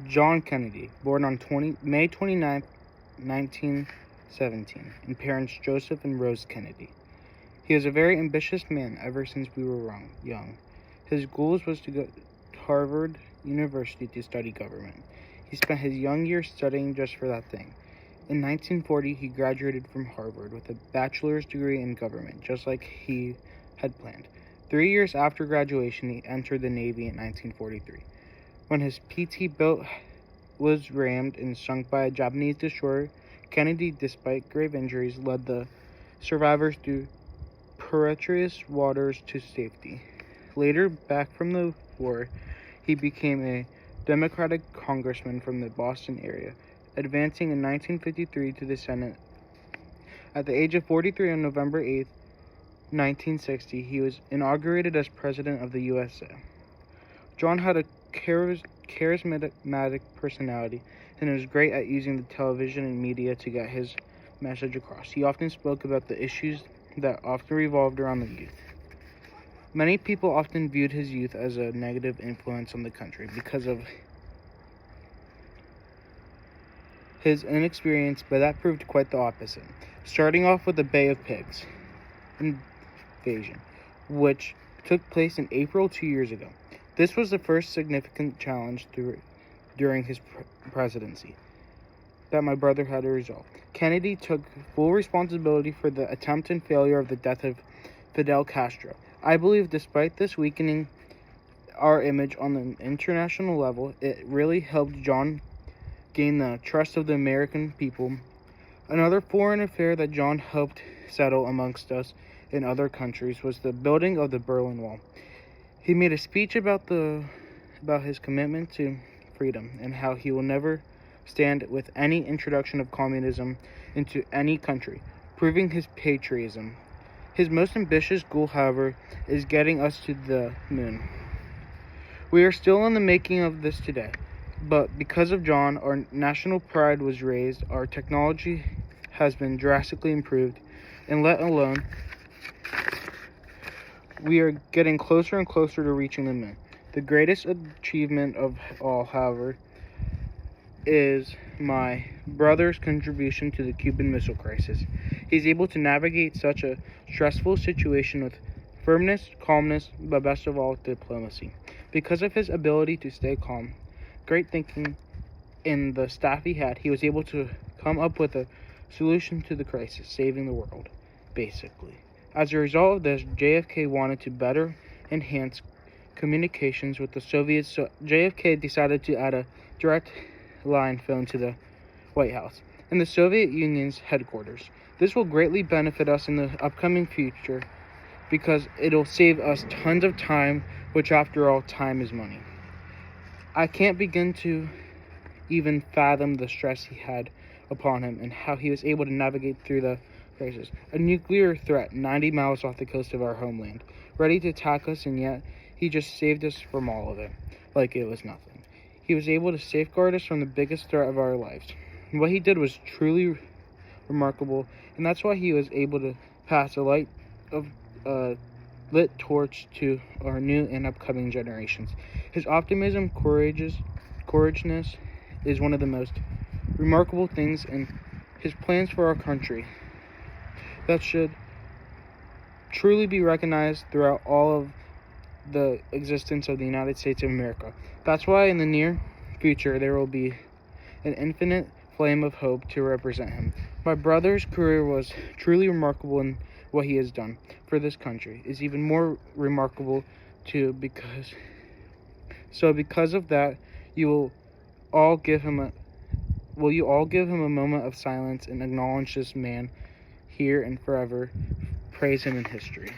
John Kennedy, born on May 29, 1917, and parents Joseph and Rose Kennedy. He was a very ambitious man ever since we were young. His goals was to go to Harvard University to study government. He spent his young years studying just for that thing. In 1940, he graduated from Harvard with a bachelor's degree in government, just like he had planned. 3 years after graduation, he entered the Navy in 1943. When his PT boat was rammed and sunk by a Japanese destroyer, Kennedy, despite grave injuries, led the survivors through perilous waters to safety. Later, back from the war, he became a Democratic congressman from the Boston area, advancing in 1953 to the Senate. At the age of 43 on November 8, 1960, he was inaugurated as President of the USA. John had a charismatic personality and was great at using the television and media to get his message across. He often spoke about the issues that often revolved around the youth. Many people often viewed his youth as a negative influence on the country because of his inexperience, but that proved quite the opposite. Starting off with the Bay of Pigs invasion, which took place in April 2 years ago. This was the first significant challenge during his presidency that my brother had to resolve. Kennedy took full responsibility for the attempt and failure of the death of Fidel Castro. I believe despite this weakening our image on the international level, it really helped John gain the trust of the American people. Another foreign affair that John helped settle amongst us in other countries was the building of the Berlin Wall. He made a speech about his commitment to freedom and how he will never stand with any introduction of communism into any country, proving his patriotism. His most ambitious goal, however, is getting us to the moon. We are still in the making of this today, but because of John, our national pride was raised, our technology has been drastically improved, and let alone we are getting closer and closer to reaching the moon. The greatest achievement of all, however, is my brother's contribution to the Cuban Missile Crisis. He's able to navigate such a stressful situation with firmness, calmness, but best of all, diplomacy. Because of his ability to stay calm, great thinking in the staff he had, he was able to come up with a solution to the crisis, saving the world, basically. As a result of this, JFK wanted to better enhance communications with the Soviets, so JFK decided to add a direct line phone to the White House and the Soviet Union's headquarters. This will greatly benefit us in the upcoming future because it'll save us tons of time, which after all, time is money. I can't begin to even fathom the stress he had upon him and how he was able to navigate through the crisis. A nuclear threat 90 miles off the coast of our homeland, ready to attack us, and yet he just saved us from all of it, like it was nothing. He was able to safeguard us from the biggest threat of our lives. And what he did was truly remarkable, and that's why he was able to pass a lit torch to our new and upcoming generations. His optimism, courageousness is one of the most remarkable things in his plans for our country that should truly be recognized throughout all of the existence of the United States of America. That's why in the near future there will be an infinite flame of hope to represent him. My brother's career was truly remarkable, and what he has done for this country is even more remarkable too, because of that you will all give him a moment of silence and acknowledge this man here and forever, praise him in history.